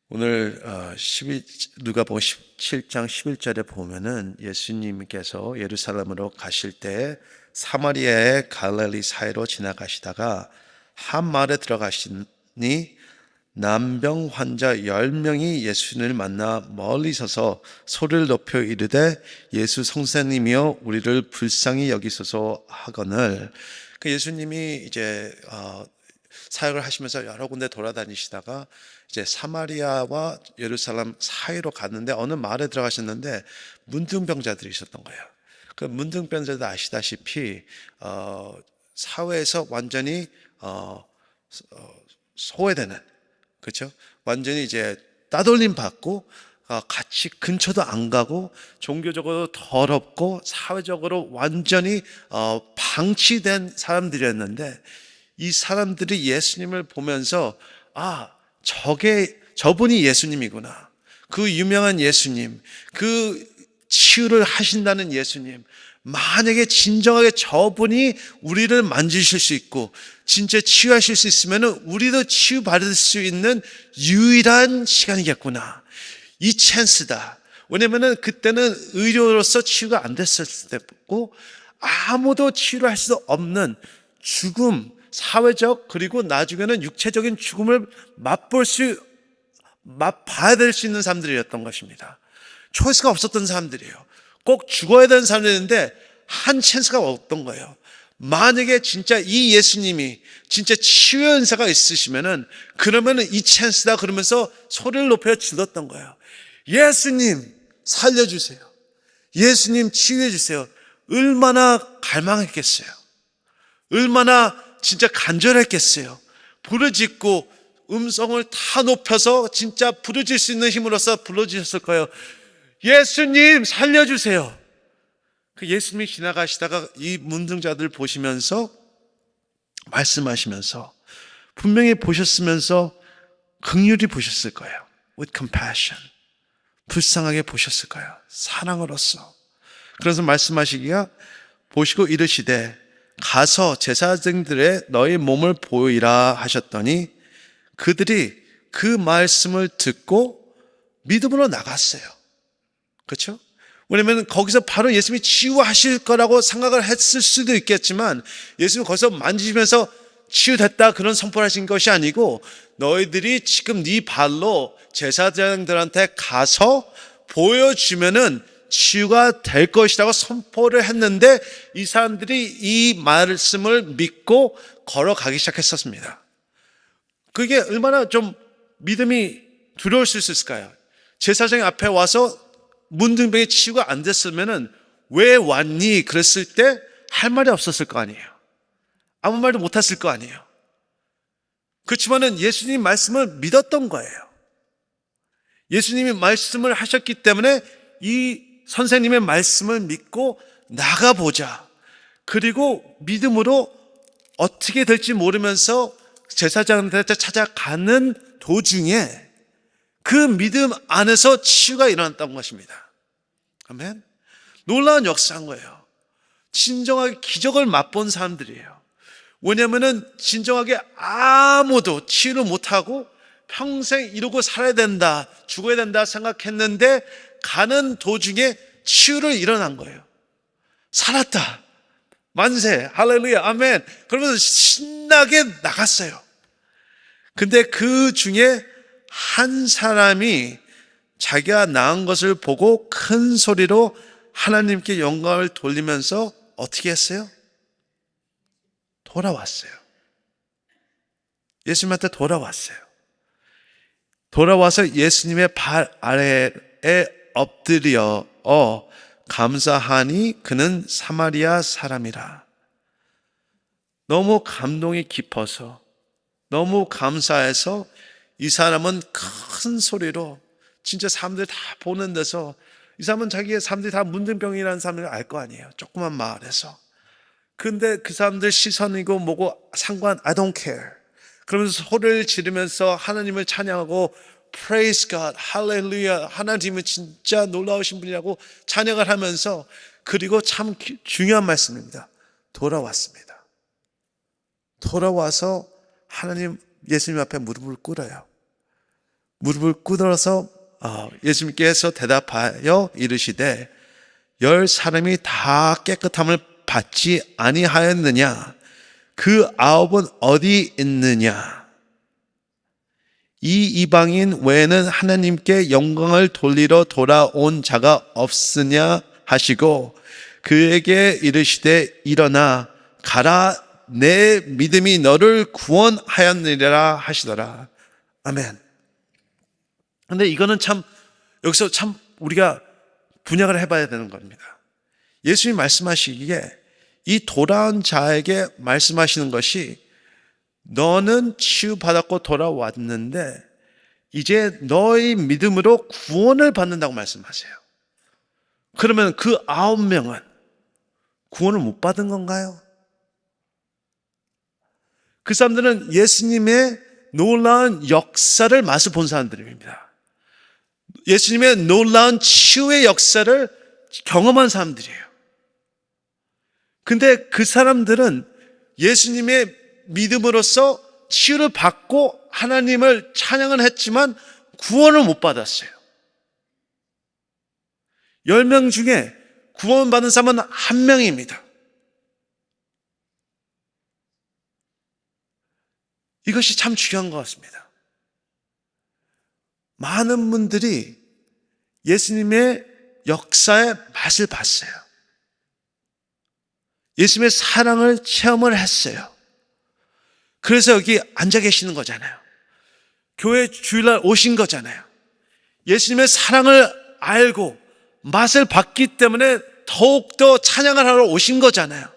오늘 누가복음 17장 11절에 보면은 예수님께서 예루살렘으로 가실 때 사마리아의 갈릴리 사이로 지나가시다가 한 마을에 들어가시니 난병 환자 10명이 예수님을 만나 멀리 서서 소리를 높여 이르되 예수 선생님이여 우리를 불쌍히 여기소서 하거늘. 그 예수님이 이제 사역을 하시면서 여러 군데 돌아다니시다가 이제 사마리아와 예루살렘 사이로 갔는데 어느 마을에 들어가셨는데 문둥병자들이 있었던 거예요. 그 문둥병자들 아시다시피 사회에서 완전히 소외되는, 그렇죠? 완전히 이제 따돌림 받고 같이 근처도 안 가고 종교적으로 더럽고 사회적으로 완전히 방치된 사람들이었는데 이 사람들이 예수님을 보면서 저분이 예수님이구나. 그 유명한 예수님, 그 치유를 하신다는 예수님. 만약에 진정하게 저분이 우리를 만지실 수 있고 진짜 치유하실 수 있으면 우리도 치유받을 수 있는 유일한 시간이겠구나. 이 찬스다. 왜냐면은 그때는 의료로서 치유가 안 됐을 때고 아무도 치유를 할 수 없는 죽음, 사회적 그리고 나중에는 육체적인 죽음을 맛봐야 될 수 있는 사람들이었던 것입니다. 초이스가 없었던 사람들이에요. 꼭 죽어야 되는 사람들인데 한 찬스가 없던 거예요. 만약에 진짜 이 예수님이 진짜 치유의 은사가 있으시면은 그러면은 이 찬스다 그러면서 소리를 높여 질렀던 거예요. 예수님 살려주세요. 예수님 치유해 주세요. 얼마나 갈망했겠어요. 얼마나 진짜 간절했겠어요. 부르짖고 음성을 다 높여서 진짜 부르짖을 수 있는 힘으로써 불러주셨을 거예요. 예수님 살려주세요. 그 예수님이 지나가시다가 이 문둥자들 보시면서 말씀하시면서 분명히 보셨으면서 긍휼히 보셨을 거예요. With compassion. 불쌍하게 보셨을 거예요. 사랑으로서. 그래서 말씀하시기가 보시고 이르시되 가서 제사장들의 너희 몸을 보이라 하셨더니 그들이 그 말씀을 듣고 믿음으로 나갔어요. 그렇죠? 왜냐하면 거기서 바로 예수님이 치유하실 거라고 생각을 했을 수도 있겠지만 예수님이 거기서 만지시면서 치유됐다 그런 선포를 하신 것이 아니고 너희들이 지금 네 발로 제사장들한테 가서 보여주면은 치유가 될 것이라고 선포를 했는데 이 사람들이 이 말씀을 믿고 걸어가기 시작했었습니다. 그게 얼마나 좀 믿음이 두려울 수 있을까요? 제사장 앞에 와서 문둥병이 치유가 안 됐으면은 왜 왔니? 그랬을 때 할 말이 없었을 거 아니에요. 아무 말도 못 했을 거 아니에요. 그렇지만은 예수님 말씀을 믿었던 거예요. 예수님이 말씀을 하셨기 때문에 이 선생님의 말씀을 믿고 나가보자. 그리고 믿음으로 어떻게 될지 모르면서 제사장한테 찾아가는 도중에 그 믿음 안에서 치유가 일어났던 것입니다. 아멘. 놀라운 역사인 거예요. 진정하게 기적을 맛본 사람들이에요. 왜냐하면 진정하게 아무도 치유를 못하고 평생 이러고 살아야 된다, 죽어야 된다 생각했는데 가는 도중에 치유를 일어난 거예요. 살았다. 만세, 할렐루야, 아멘. 그러면서 신나게 나갔어요. 근데 그 중에 한 사람이 자기가 나은 것을 보고 큰 소리로 하나님께 영광을 돌리면서 어떻게 했어요? 돌아왔어요. 예수님한테 돌아왔어요. 돌아와서 예수님의 발 아래에 엎드려 감사하니 그는 사마리아 사람이라. 너무 감동이 깊어서 너무 감사해서 이 사람은 큰 소리로 진짜 사람들 다 보는 데서 이 사람은 자기의 사람들이 다 문둥병이라는 사람을 알 거 아니에요. 조그만 마을에서. 근데 그 사람들 시선이고 뭐고 상관 I don't care. 그러면서 소리를 지르면서 하나님을 찬양하고 Praise God, 할렐루야, 하나님은 진짜 놀라우신 분이라고 찬양을 하면서 그리고 참 중요한 말씀입니다. 돌아왔습니다. 돌아와서 하나님 예수님 앞에 무릎을 꿇어요. 무릎을 꿇어서 예수님께서 대답하여 이르시되 10사람이 다 깨끗함을 받지 아니하였느냐? 그 9은 어디 있느냐? 이 이방인 외에는 하나님께 영광을 돌리러 돌아온 자가 없으냐 하시고 그에게 이르시되 일어나 가라, 내 믿음이 너를 구원하였느니라 하시더라. 아멘. 근데 이거는 참 여기서 참 우리가 분약을 해봐야 되는 겁니다. 예수님이 말씀하시기에 이 돌아온 자에게 말씀하시는 것이 너는 치유받았고 돌아왔는데 이제 너의 믿음으로 구원을 받는다고 말씀하세요. 그러면 그 9명은 구원을 못 받은 건가요? 그 사람들은 예수님의 놀라운 역사를 맛을 본 사람들입니다. 예수님의 놀라운 치유의 역사를 경험한 사람들이에요. 근데 그 사람들은 예수님의 믿음으로써 치유를 받고 하나님을 찬양을 했지만 구원을 못 받았어요. 10명 중에 구원받은 사람은 1명입니다. 이것이 참 중요한 것 같습니다. 많은 분들이 예수님의 역사의 맛을 봤어요. 예수님의 사랑을 체험을 했어요. 그래서 여기 앉아 계시는 거잖아요. 교회 주일날 오신 거잖아요. 예수님의 사랑을 알고 맛을 봤기 때문에 더욱더 찬양을 하러 오신 거잖아요.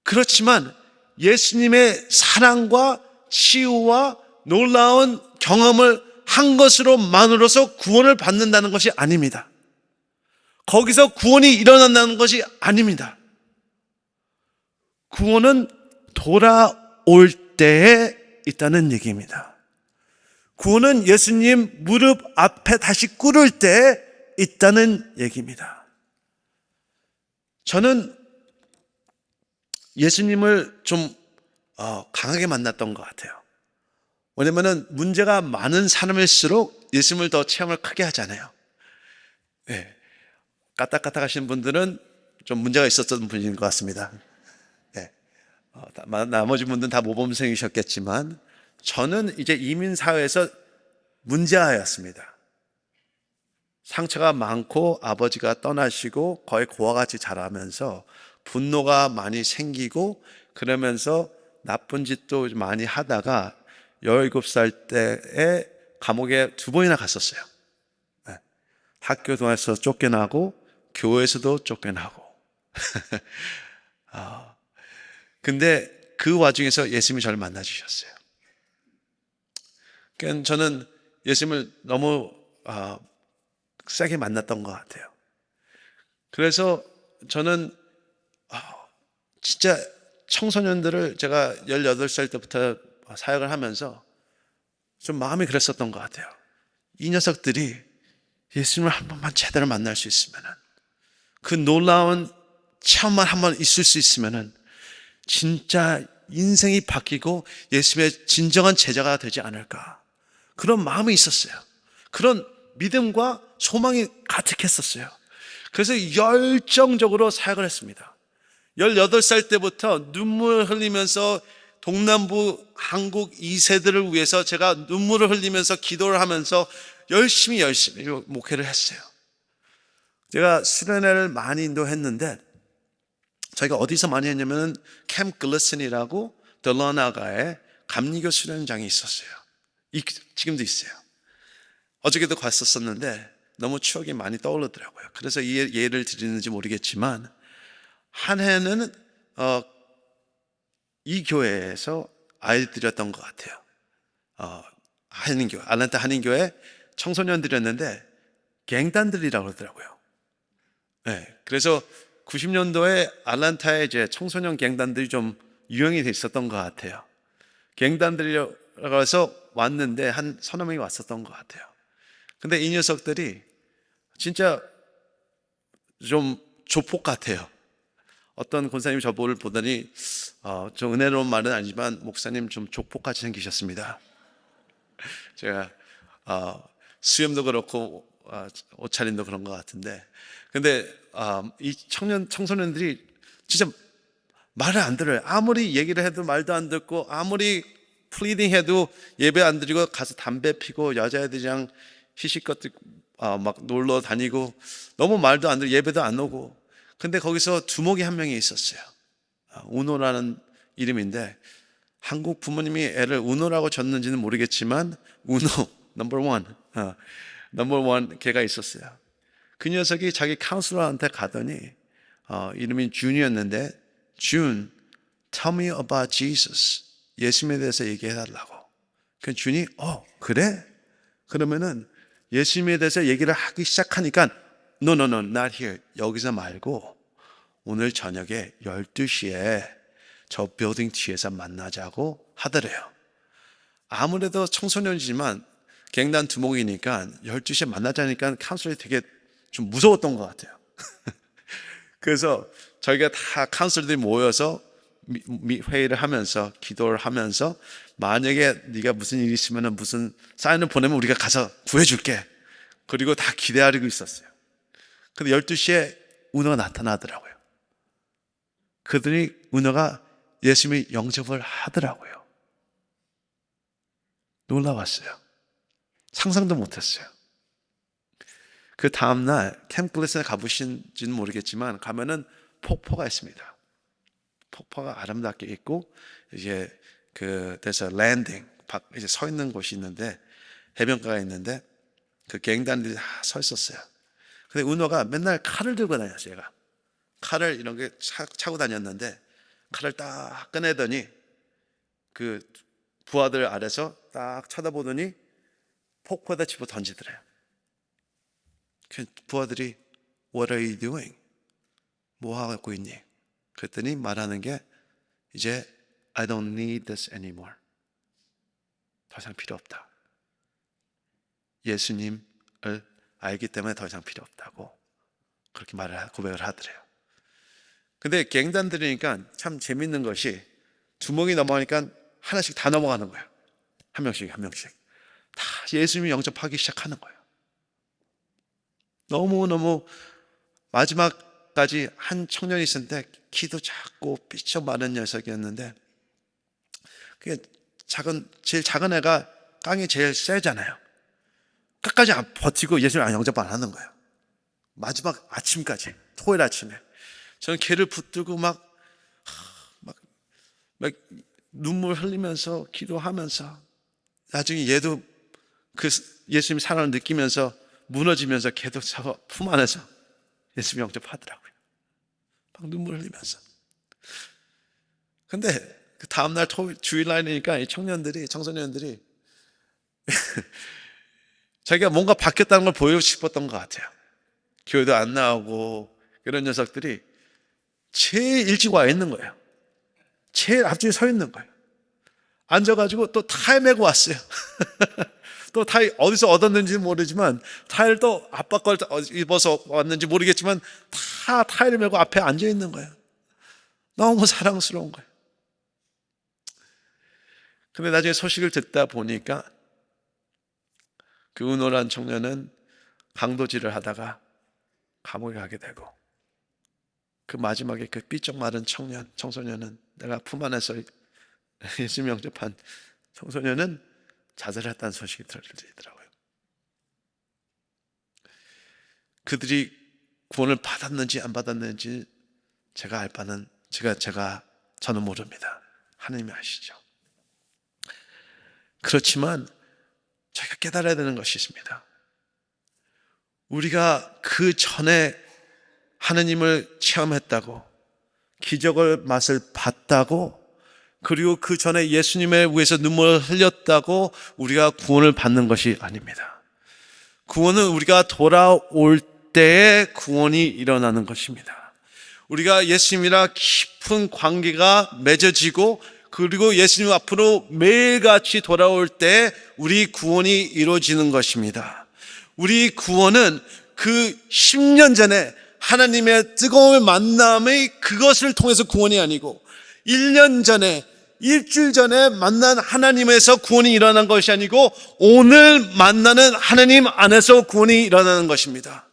그렇지만 예수님의 사랑과 치유와 놀라운 경험을 한 것으로만으로서 구원을 받는다는 것이 아닙니다. 거기서 구원이 일어난다는 것이 아닙니다. 구원은 돌아올 때에 있다는 얘기입니다. 구원은 예수님 무릎 앞에 다시 꿇을 때에 있다는 얘기입니다. 저는 예수님을 좀 강하게 만났던 것 같아요. 왜냐면은 문제가 많은 사람일수록 예수님을 더 체험을 크게 하잖아요. 네. 까딱까딱하신 분들은 좀 문제가 있었던 분인 것 같습니다. 네. 나머지 분들은 다 모범생이셨겠지만 저는 이제 이민사회에서 문제아였습니다. 상처가 많고 아버지가 떠나시고 거의 고아와 같이 자라면서 분노가 많이 생기고 그러면서 나쁜 짓도 많이 하다가 17살 때에 감옥에 2번이나 갔었어요. 네. 학교 동아에서 쫓겨나고 교회에서도 쫓겨나고 근데 그 와중에서 예수님이 저를 만나주셨어요. 그러니까 저는 예수님을 너무 세게 만났던 것 같아요. 그래서 저는 진짜 청소년들을 제가 18살 때부터 사역을 하면서 좀 마음이 그랬었던 것 같아요. 이 녀석들이 예수님을 한 번만 제대로 만날 수 있으면, 그 놀라운 체험만 한 번 있을 수 있으면 진짜 인생이 바뀌고 예수님의 진정한 제자가 되지 않을까, 그런 마음이 있었어요. 그런 믿음과 소망이 가득했었어요. 그래서 열정적으로 사역을 했습니다. 18살 때부터 눈물 흘리면서 동남부 한국 2세들을 위해서 제가 눈물을 흘리면서 기도를 하면서 열심히 목회를 했어요. 제가 수련회를 많이 인도했는데 저희가 어디서 많이 했냐면 캠 글리슨이라고 델러나가에 감리교 수련장이 있었어요. 지금도 있어요. 어저께도 갔었었는데 너무 추억이 많이 떠오르더라고요. 그래서 이 예를 드리는지 모르겠지만 한 해는 이 교회에서 아이들이었던 것 같아요. 한인교회, 아틀란타 한인교회 청소년들이었는데 갱단들이라고 그러더라고요. 네, 그래서 90년도에 아틀란타에 이제 청소년 갱단들이 좀 유행이 돼 있었던 것 같아요. 갱단들이라고 해서 왔는데 한 서너 명이 왔었던 것 같아요. 근데 이 녀석들이 진짜 좀 조폭 같아요. 어떤 권사님이 저를 보더니 좀 은혜로운 말은 아니지만 목사님 좀 족복같이 생기셨습니다. 제가 수염도 그렇고 옷차림도 그런 것 같은데, 근데 이 청소년들이 진짜 말을 안 들어요. 아무리 얘기를 해도 말도 안 듣고, 아무리 플리딩 해도 예배 안 드리고 가서 담배 피고 여자애들이랑 시시껏 막 놀러 다니고, 너무 말도 안 듣고 예배도 안 오고. 근데 거기서 두목이 한 명이 있었어요. 우노라는 이름인데, 한국 부모님이 애를 우노라고 졌는지는 모르겠지만 우노 넘버 원 걔가 있었어요. 그 녀석이 자기 카운슬러한테 가더니 이름이 준이었는데, 준, tell me about Jesus. 예수님에 대해서 얘기해달라고. 그 준이 그래? 그러면은 예수님에 대해서 얘기를 하기 시작하니까 No, not here. 여기서 말고 오늘 저녁에 12시에 저 빌딩 뒤에서 만나자고 하더래요. 아무래도 청소년이지만 갱단 두목이니까 12시에 만나자니까 카운슬이 되게 좀 무서웠던 것 같아요. 그래서 저희가 다 카운슬들이 모여서 회의를 하면서 기도를 하면서, 만약에 네가 무슨 일이 있으면 무슨 사인을 보내면 우리가 가서 구해줄게. 그리고 다 기대하고 있었어요. 근데 12시에 은호가 나타나더라고요. 그들이 은호가 예수님이 영접을 하더라고요. 놀라웠어요. 상상도 못했어요. 그 다음날 캠플릿에 가보신지는 모르겠지만 가면은 폭포가 있습니다. 폭포가 아름답게 있고, 이제 그래서 랜딩 이제 서 있는 곳이 있는데, 해변가가 있는데 그 갱단들이 다 서 있었어요. 근데 은호가 맨날 칼을 들고 다녔어요. 얘가 칼을 이런 게 차고 다녔는데, 칼을 딱 꺼내더니 그 부하들 아래서 딱 쳐다보더니 폭포에다 집어 던지더래요. 그 부하들이 What are you doing? 뭐 하고 있니? 그랬더니 말하는 게 이제 I don't need this anymore. 더 이상 필요 없다. 예수님을 알기 때문에 더 이상 필요 없다고 그렇게 고백을 하더래요. 근데 갱단들이니까 참 재밌는 것이, 두목이 넘어가니까 하나씩 다 넘어가는 거예요. 한 명씩 다 예수님을 영접하기 시작하는 거예요. 너무너무 마지막까지 한 청년이 있었는데 키도 작고 삐쩍 마른 녀석이었는데, 그게 제일 작은 애가 깡이 제일 세잖아요. 끝까지 버티고 예수님을 영접 안 하는 거예요. 마지막 아침까지, 토요일 아침에 저는 걔를 붙들고 막 눈물 흘리면서 기도하면서, 나중에 얘도 그 예수님 사랑을 느끼면서 무너지면서 걔도 품 안에서 예수님 영접하더라고요. 막 눈물 흘리면서. 근데 그 다음날 주일날이니까 이 청소년들이 자기가 뭔가 바뀌었다는 걸 보여주고 싶었던 것 같아요. 교회도 안 나오고 이런 녀석들이 제일 일찍 와 있는 거예요. 제일 앞줄에 서 있는 거예요. 앉아가지고 또 타일 메고 왔어요. 또 타일 어디서 얻었는지 모르지만, 타일 또 아빠 걸 입어서 왔는지 모르겠지만 다 타일을 메고 앞에 앉아 있는 거예요. 너무 사랑스러운 거예요. 근데 나중에 소식을 듣다 보니까 그 은호란 청년은 강도질을 하다가 감옥에 가게 되고, 그 마지막에 그 삐쩍 마른 청소년은, 내가 품 안에서 예수님 영접한 청소년은 자살을 했다는 소식이 들리더라고요. 그들이 구원을 받았는지 안 받았는지 제가 알 바는 저는 모릅니다. 하나님이 아시죠. 그렇지만 저희가 깨달아야 되는 것이 있습니다. 우리가 그 전에 하나님을 체험했다고, 기적의 맛을 봤다고, 그리고 그 전에 예수님을 위해서 눈물을 흘렸다고 우리가 구원을 받는 것이 아닙니다. 구원은 우리가 돌아올 때에 구원이 일어나는 것입니다. 우리가 예수님이랑 깊은 관계가 맺어지고, 그리고 예수님 앞으로 매일같이 돌아올 때 우리 구원이 이루어지는 것입니다. 우리 구원은 그 10년 전에 하나님의 뜨거운 만남의 그것을 통해서 구원이 아니고, 1년 전에 일주일 전에 만난 하나님에서 구원이 일어난 것이 아니고 오늘 만나는 하나님 안에서 구원이 일어나는 것입니다.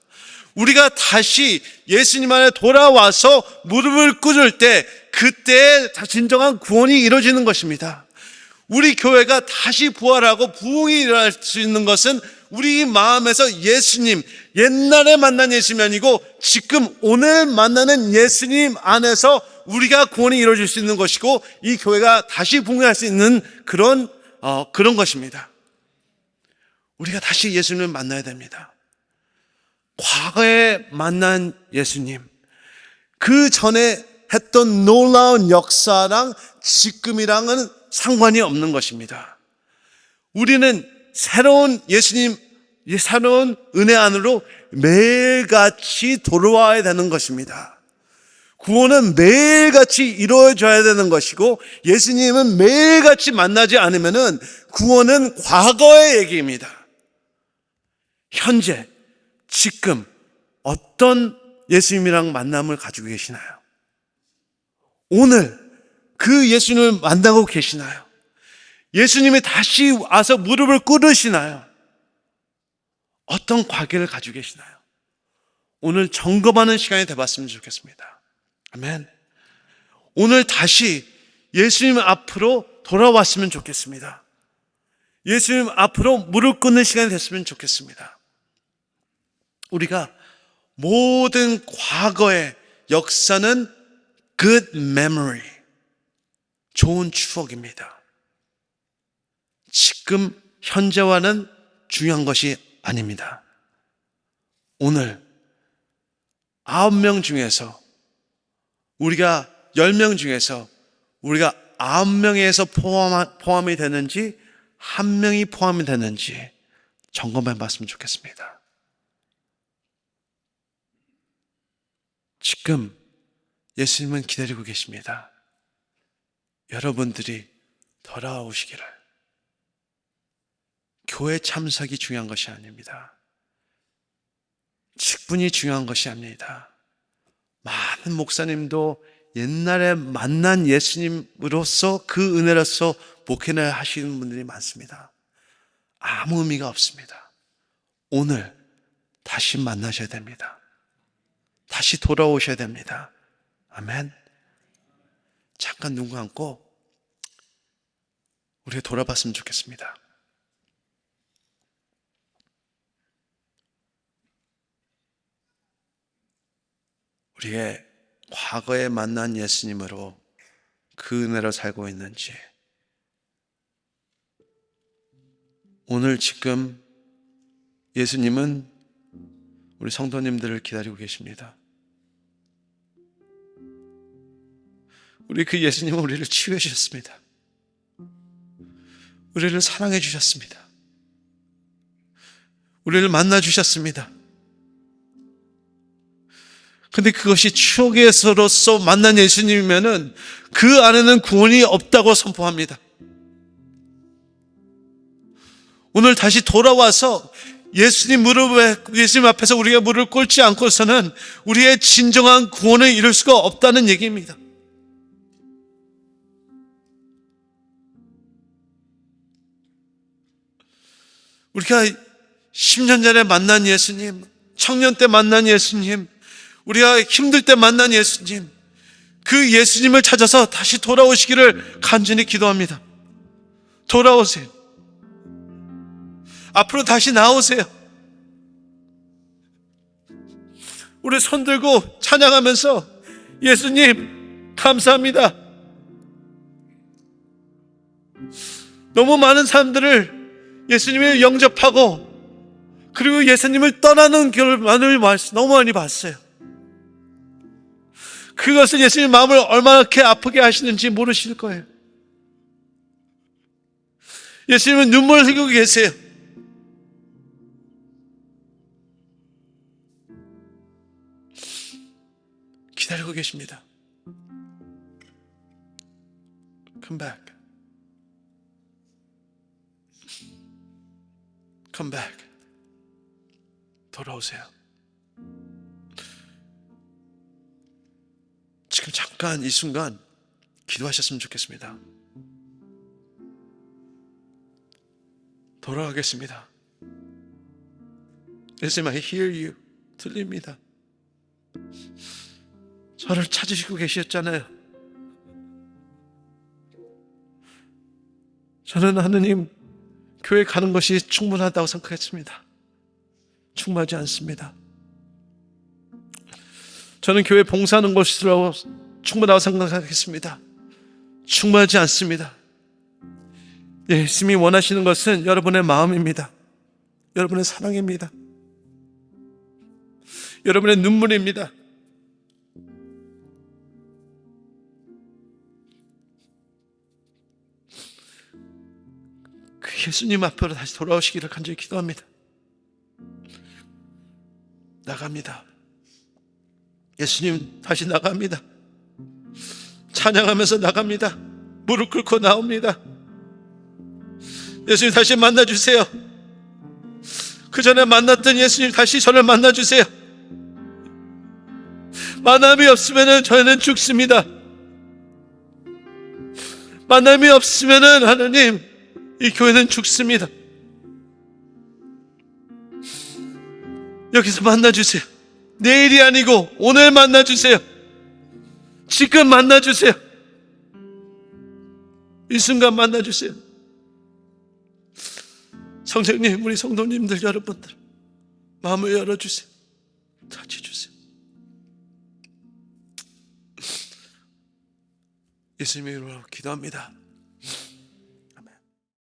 우리가 다시 예수님 안에 돌아와서 무릎을 꿇을 때 그때 진정한 구원이 이루어지는 것입니다. 우리 교회가 다시 부활하고 부흥이 일어날 수 있는 것은 우리 마음에서 예수님, 옛날에 만난 예수님이 아니고 지금 오늘 만나는 예수님 안에서 우리가 구원이 이루어질 수 있는 것이고 이 교회가 다시 부흥할 수 있는 그런 것입니다. 우리가 다시 예수님을 만나야 됩니다. 과거에 만난 예수님, 그 전에 했던 놀라운 역사랑 지금이랑은 상관이 없는 것입니다. 우리는 새로운 예수님, 새로운 은혜 안으로 매일같이 돌아와야 되는 것입니다. 구원은 매일같이 이루어져야 되는 것이고 예수님은 매일같이 만나지 않으면 구원은 과거의 얘기입니다. 현재, 지금 어떤 예수님이랑 만남을 가지고 계시나요? 오늘 그 예수님을 만나고 계시나요? 예수님이 다시 와서 무릎을 꿇으시나요? 어떤 관계를 가지고 계시나요? 오늘 점검하는 시간이 되었으면 좋겠습니다. 아멘. 오늘 다시 예수님 앞으로 돌아왔으면 좋겠습니다. 예수님 앞으로 무릎 꿇는 시간이 됐으면 좋겠습니다. 우리가 모든 과거의 역사는 good memory, 좋은 추억입니다. 지금 현재와는 중요한 것이 아닙니다. 오늘 9명 중에서 우리가 10명 중에서 우리가 9명에서 포함이 되는지 1명이 포함이 되는지 점검해 봤으면 좋겠습니다. 지금 예수님은 기다리고 계십니다. 여러분들이 돌아오시기를. 교회 참석이 중요한 것이 아닙니다. 직분이 중요한 것이 아닙니다. 많은 목사님도 옛날에 만난 예수님으로서 그 은혜로서 목회를 하시는 분들이 많습니다. 아무 의미가 없습니다. 오늘 다시 만나셔야 됩니다. 다시 돌아오셔야 됩니다. 아멘. 잠깐 눈 감고 우리가 돌아봤으면 좋겠습니다. 우리의 과거에 만난 예수님으로 그 은혜로 살고 있는지, 오늘 지금 예수님은 우리 성도님들을 기다리고 계십니다. 우리 그 예수님은 우리를 치유해 주셨습니다. 우리를 사랑해 주셨습니다. 우리를 만나 주셨습니다. 근데 그것이 추억에서로서 만난 예수님이면은 그 안에는 구원이 없다고 선포합니다. 오늘 다시 돌아와서 예수님 앞에서 우리가 무릎을 꿇지 않고서는 우리의 진정한 구원을 이룰 수가 없다는 얘기입니다. 우리가 10년 전에 만난 예수님, 청년 때 만난 예수님, 우리가 힘들 때 만난 예수님, 그 예수님을 찾아서 다시 돌아오시기를 간절히 기도합니다. 돌아오세요. 앞으로 다시 나오세요. 우리 손 들고 찬양하면서 예수님 감사합니다. 너무 많은 사람들을 예수님을 영접하고 그리고 예수님을 떠나는 경우를 너무 많이 봤어요. 그것은 예수님 마음을 얼마나 이렇게 아프게 하시는지 모르실 거예요. 예수님은 눈물을 흘리고 계세요. 기다리고 계십니다. Come back. Come back. 돌아오세요. 지금 잠깐 이 순간 기도하셨으면 좋겠습니다. 돌아가겠습니다. 예수님, I hear you. 들립니다. 저를 찾으시고 계셨잖아요. 저는 하느님 교회 가는 것이 충분하다고 생각했습니다. 충분하지 않습니다. 저는 교회 봉사하는 것으로 충분하다고 생각하겠습니다. 충분하지 않습니다. 예수님이 원하시는 것은 여러분의 마음입니다. 여러분의 사랑입니다. 여러분의 눈물입니다. 그 예수님 앞으로 다시 돌아오시기를 간절히 기도합니다. 나갑니다. 예수님 다시 나갑니다. 찬양하면서 나갑니다. 무릎 꿇고 나옵니다. 예수님 다시 만나주세요. 그 전에 만났던 예수님 다시 저를 만나주세요. 만남이 없으면 저는 죽습니다. 만남이 없으면 하나님 이 교회는 죽습니다. 여기서 만나주세요. 내일이 아니고 오늘 만나주세요. 지금 만나주세요. 이 순간 만나주세요. 성령님, 우리 성도님들 여러분들 마음을 열어주세요. 찾아주세요. 예수님의 이름으로 기도합니다.